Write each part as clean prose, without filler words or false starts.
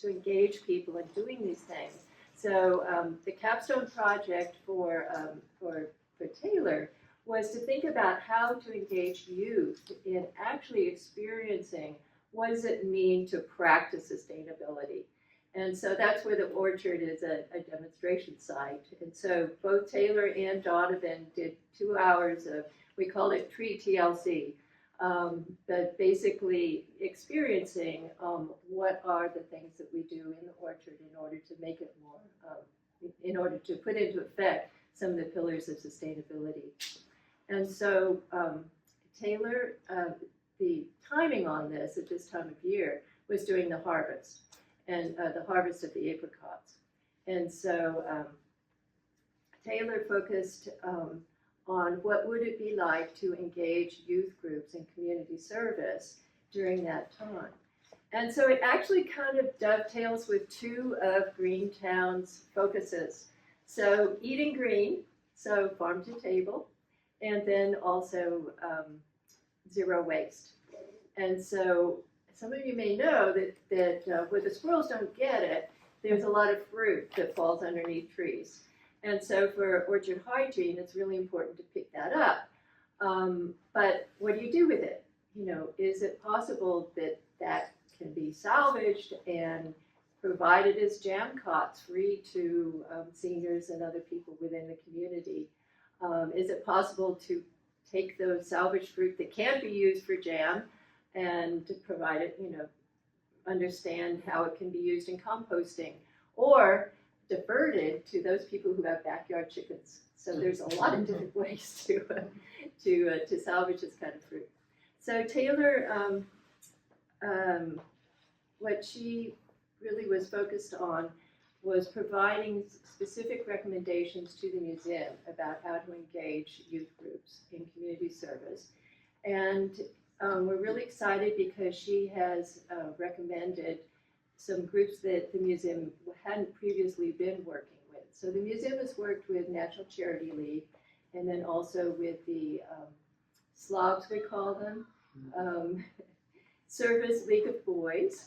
to engage people in doing these things. So the capstone project for Taylor was to think about how to engage youth in actually experiencing what does it mean to practice sustainability. And so that's where the orchard is a demonstration site. And so both Taylor and Donovan did 2 hours of, we call it Tree TLC, but basically experiencing what are the things that we do in the orchard in order to make it more, in order to put into effect some of the pillars of sustainability. And so Taylor, the timing on this at this time of year was during the harvest, and the harvest of the apricots. And so Taylor focused on what would it be like to engage youth groups in community service during that time. And so it actually kind of dovetails with 2 of GreenTown's focuses. So eating green, so farm to table, and then also zero waste. And so some of you may know that where the squirrels don't get it, there's a lot of fruit that falls underneath trees. And so for orchard hygiene, it's really important to pick that up. But what do you do with it? You know, is it possible that that can be salvaged and provided as jam cots free to seniors and other people within the community? Is it possible to take those salvaged fruit that can be used for jam and to provide it, you know, understand how it can be used in composting, or diverted to those people who have backyard chickens? So there's a lot of different ways to salvage this kind of fruit. So Taylor, what she really was focused on was providing specific recommendations to the museum about how to engage youth groups in community service. And we're really excited because she has recommended some groups that the museum hadn't previously been working with. So the museum has worked with National Charity League, and then also with the Slavs, we call them, Service League of Boys.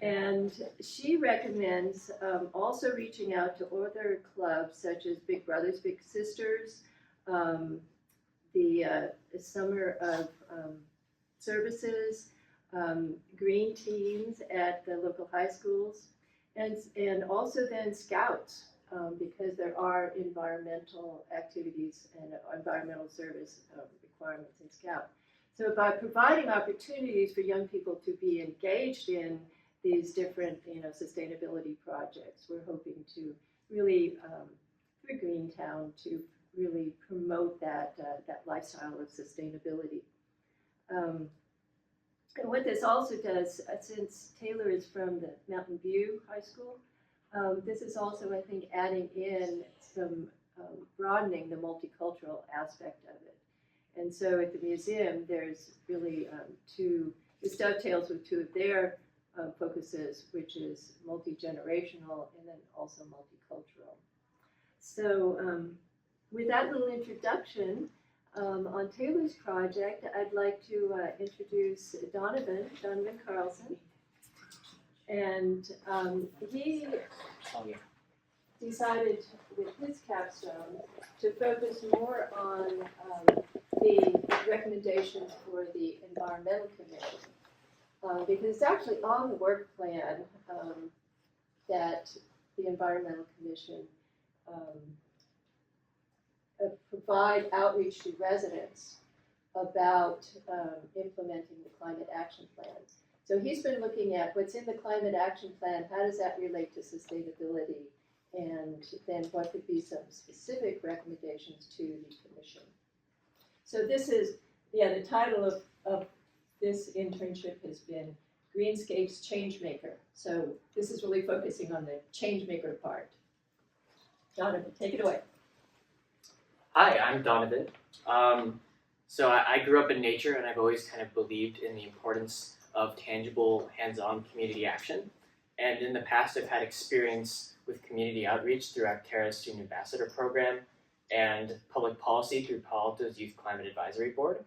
And she recommends also reaching out to other clubs such as Big Brothers Big Sisters, the Summer of Services, Green Teams at the local high schools, and also then Scouts, because there are environmental activities and environmental service requirements in Scout. So by providing opportunities for young people to be engaged in these different, you know, sustainability projects, we're hoping to really, through GreenTown, to really promote that lifestyle of sustainability. And what this also does, since Taylor is from the Mountain View High School, this is also, I think, adding in some broadening the multicultural aspect of it. And so at the museum, there's really this dovetails with 2 of their focuses, which is multi-generational and then also multicultural. So with that little introduction on Taylor's project, I'd like to introduce Donovan Carlson. And he decided with his capstone to focus more on the recommendations for the Environmental Commission. Because it's actually on the work plan that the Environmental Commission provide outreach to residents about implementing the Climate Action Plan. So he's been looking at what's in the Climate Action Plan, how does that relate to sustainability, and then what could be some specific recommendations to the Commission. So this is, the title of this internship has been GreenScape's Changemaker. So this is really focusing on the Changemaker part. Donovan, take it away. Hi, I'm Donovan. So I grew up in nature, and I've always kind of believed in the importance of tangible, hands-on community action. And in the past, I've had experience with community outreach through Actera's Student Ambassador Program and public policy through Palo Alto's Youth Climate Advisory Board.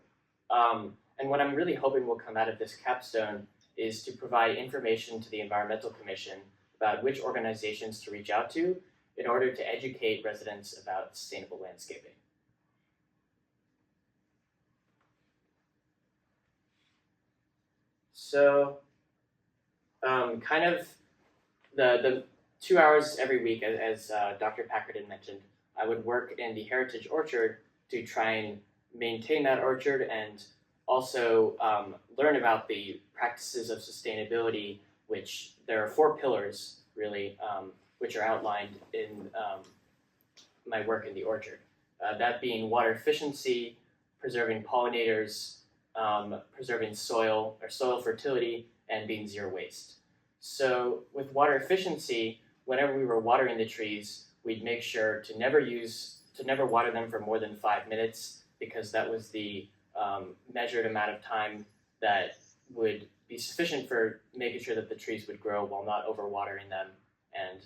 And what I'm really hoping will come out of this capstone is to provide information to the Environmental Commission about which organizations to reach out to in order to educate residents about sustainable landscaping. So kind of the 2 hours every week, as Dr. Packard had mentioned, I would work in the Heritage Orchard to try and maintain that orchard and also learn about the practices of sustainability, which there are 4 pillars really, which are outlined in my work in the orchard. That being water efficiency, preserving pollinators, preserving soil fertility, and being zero waste. So with water efficiency, whenever we were watering the trees, we'd make sure to never water them for more than 5 minutes, because that was the measured amount of time that would be sufficient for making sure that the trees would grow while not overwatering them and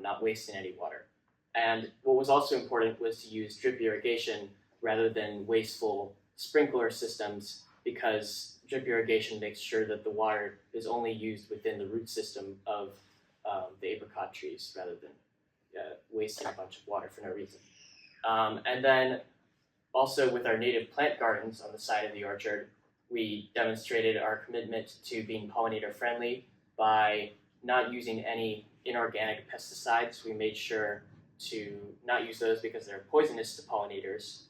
not wasting any water. And what was also important was to use drip irrigation rather than wasteful sprinkler systems, because drip irrigation makes sure that the water is only used within the root system of the apricot trees rather than wasting a bunch of water for no reason. And then also with our native plant gardens on the side of the orchard, we demonstrated our commitment to being pollinator friendly by not using any inorganic pesticides. We made sure to not use those because they're poisonous to pollinators.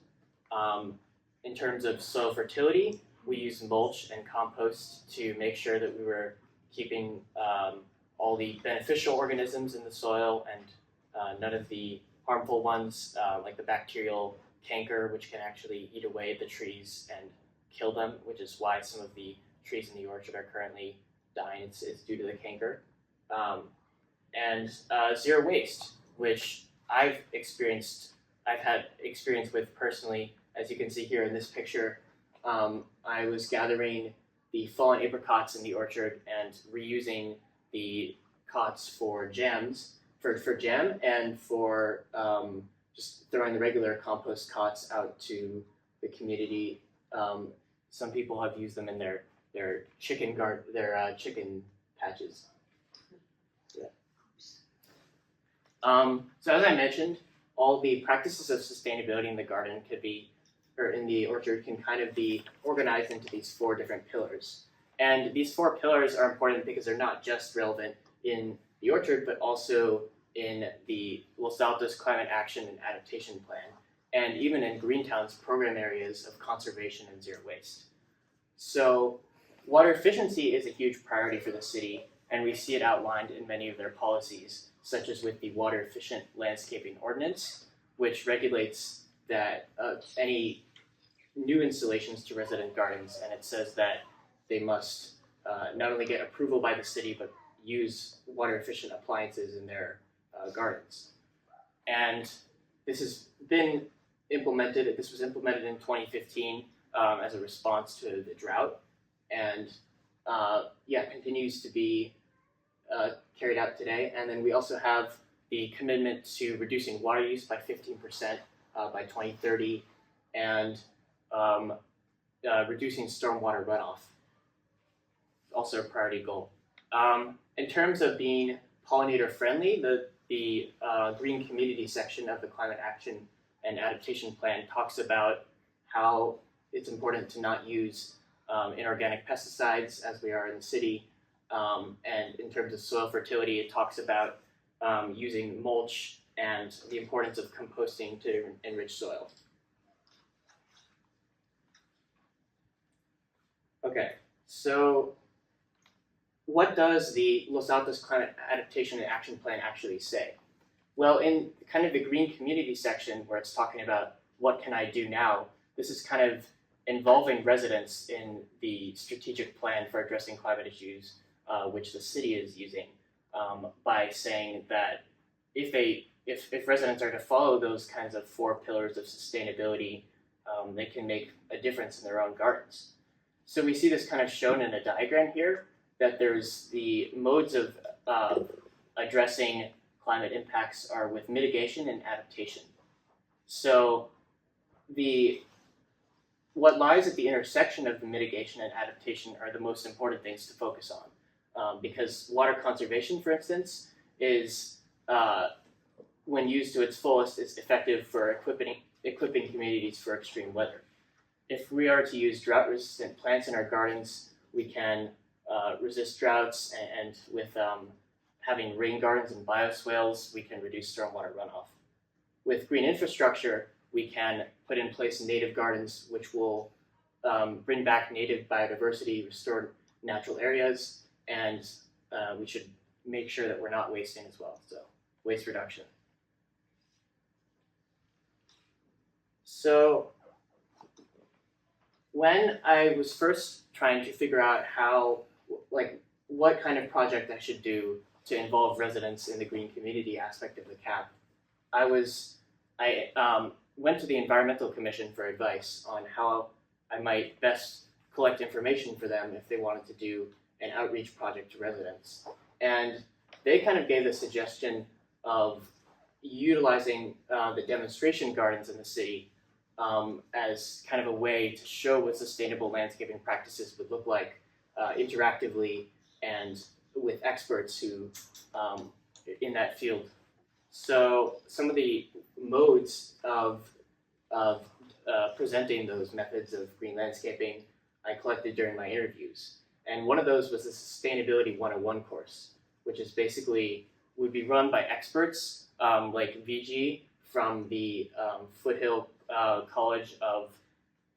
In terms of soil fertility, we used mulch and compost to make sure that we were keeping all the beneficial organisms in the soil and none of the harmful ones, like the bacterial canker, which can actually eat away at the trees and kill them, which is why some of the trees in the orchard are currently dying. It's due to the canker. And zero waste, which I've had experience with personally. As you can see here in this picture, I was gathering the fallen apricots in the orchard and reusing the cots for jams, for jam, and for just throwing the regular compost cots out to the community. Some people have used them in their chicken chicken patches. Yeah. So as I mentioned, all the practices of sustainability in the garden in the orchard can kind of be organized into these 4 different pillars. And these 4 pillars are important because they're not just relevant in the orchard, but also in the Los Altos Climate Action and Adaptation Plan, and even in Greentown's program areas of conservation and zero waste. So water efficiency is a huge priority for the city, and we see it outlined in many of their policies, such as with the Water Efficient Landscaping Ordinance, which regulates that any new installations to resident gardens, and it says that they must not only get approval by the city, but use water efficient appliances in their gardens. And this has been implemented. This was implemented in 2015 as a response to the drought, and continues to be carried out today. And then we also have the commitment to reducing water use by 15% by 2030, and reducing stormwater runoff, also a priority goal. In terms of being pollinator friendly, the green community section of the Climate Action and Adaptation Plan talks about how it's important to not use inorganic pesticides as we are in the city. And in terms of soil fertility, it talks about using mulch and the importance of composting to enrich soil. Okay, so what does the Los Altos Climate Adaptation and Action Plan actually say? Well, in kind of the green community section where it's talking about what can I do now, this is kind of involving residents in the strategic plan for addressing climate issues, which the city is using, by saying that if residents are to follow those kinds of 4 pillars of sustainability, they can make a difference in their own gardens. So we see this kind of shown in a diagram here, that there's the modes of addressing climate impacts are with mitigation and adaptation. So what lies at the intersection of the mitigation and adaptation are the most important things to focus on. Because water conservation, for instance, is, when used to its fullest, is effective for equipping communities for extreme weather. If we are to use drought-resistant plants in our gardens, we can resist droughts, and with having rain gardens and bioswales, we can reduce stormwater runoff. With green infrastructure, we can put in place native gardens, which will bring back native biodiversity, restore natural areas, and we should make sure that we're not wasting as well, so waste reduction. So when I was first trying to figure out what kind of project I should do to involve residents in the green community aspect of the CAP, I went to the Environmental Commission for advice on how I might best collect information for them if they wanted to do an outreach project to residents. And they kind of gave the suggestion of utilizing the demonstration gardens in the city as kind of a way to show what sustainable landscaping practices would look like interactively and with experts who in that field. So some of the modes of presenting those methods of green landscaping I collected during my interviews. And one of those was the Sustainability 101 course, which is basically would be run by experts like VG from the Foothill College of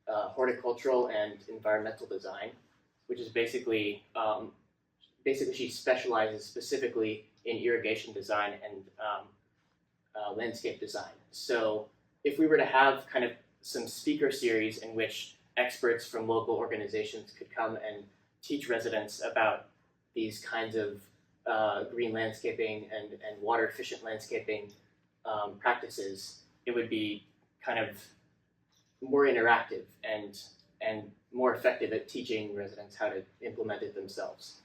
Horticultural and Environmental Design, which is basically she specializes specifically in irrigation design and landscape design. So if we were to have kind of some speaker series in which experts from local organizations could come and teach residents about these kinds of green landscaping and water efficient landscaping practices, it would be kind of more interactive and more effective at teaching residents how to implement it themselves.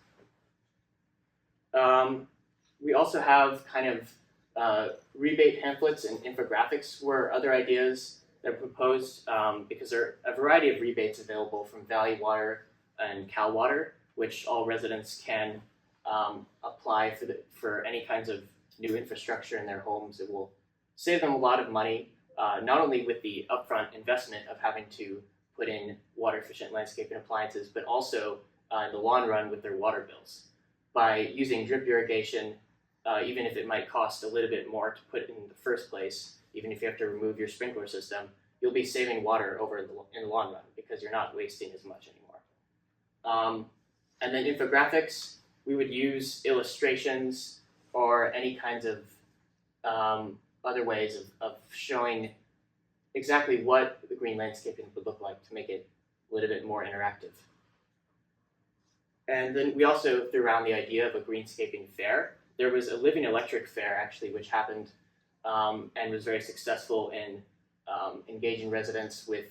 We also have kind of rebate pamphlets and infographics were other ideas that are proposed because there are a variety of rebates available from Valley Water and Cal Water, which all residents can apply for any kinds of new infrastructure in their homes. It will save them a lot of money, not only with the upfront investment of having to put in water efficient landscaping appliances, but also in the long run with their water bills. By using drip irrigation, even if it might cost a little bit more to put in the first place, even if you have to remove your sprinkler system, you'll be saving water in the long run because you're not wasting as much anymore. And then infographics, we would use illustrations or any kinds of other ways of showing exactly what the green landscaping would look like to make it a little bit more interactive. And then we also threw around the idea of a greenscaping fair. There was a Living Electric fair actually, which happened and was very successful in engaging residents with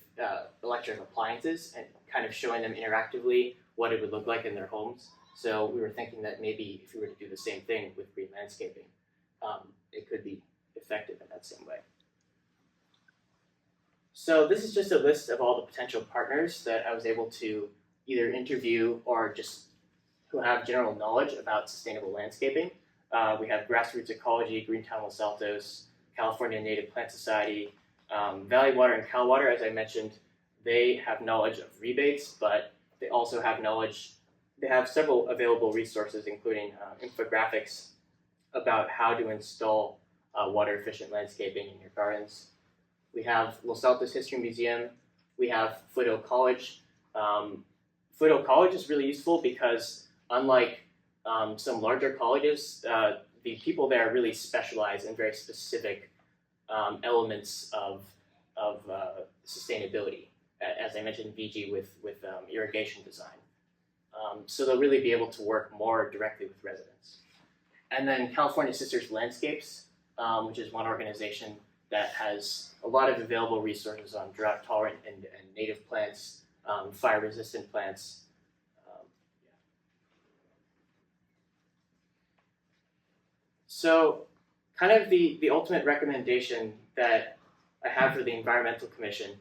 electric appliances and kind of showing them interactively what it would look like in their homes. So we were thinking that maybe if we were to do the same thing with green landscaping, it could be effective in that same way. So this is just a list of all the potential partners that I was able to either interview or just who have general knowledge about sustainable landscaping. We have Grassroots Ecology, GreenTown Los Altos, California Native Plant Society, Valley Water and Cal Water, as I mentioned, they have knowledge of rebates, but they also have knowledge, they have several available resources, including infographics about how to install water efficient landscaping in your gardens. We have Los Altos History Museum, we have Foothill College. Foothill College is really useful because unlike some larger colleges, the people there really specialize in very specific elements of sustainability. As I mentioned, VG with irrigation design. So they'll really be able to work more directly with residents. And then California Sisters Landscapes, which is one organization that has a lot of available resources on drought tolerant and native plants, fire resistant plants. So kind of the ultimate recommendation that I have for the Environmental Commission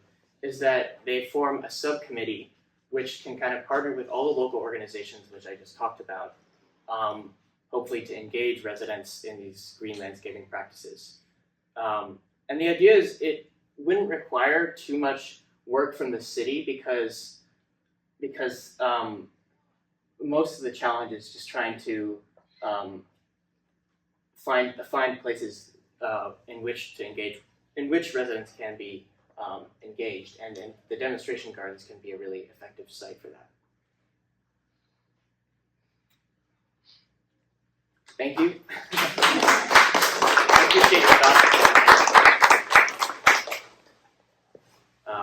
is that they form a subcommittee which can kind of partner with all the local organizations which I just talked about, hopefully to engage residents in these green landscaping practices. And the idea is it wouldn't require too much work from the city because most of the challenge is just trying to find places in which to engage, in which residents can be engaged, and the demonstration gardens can be a really effective site for that. Thank you.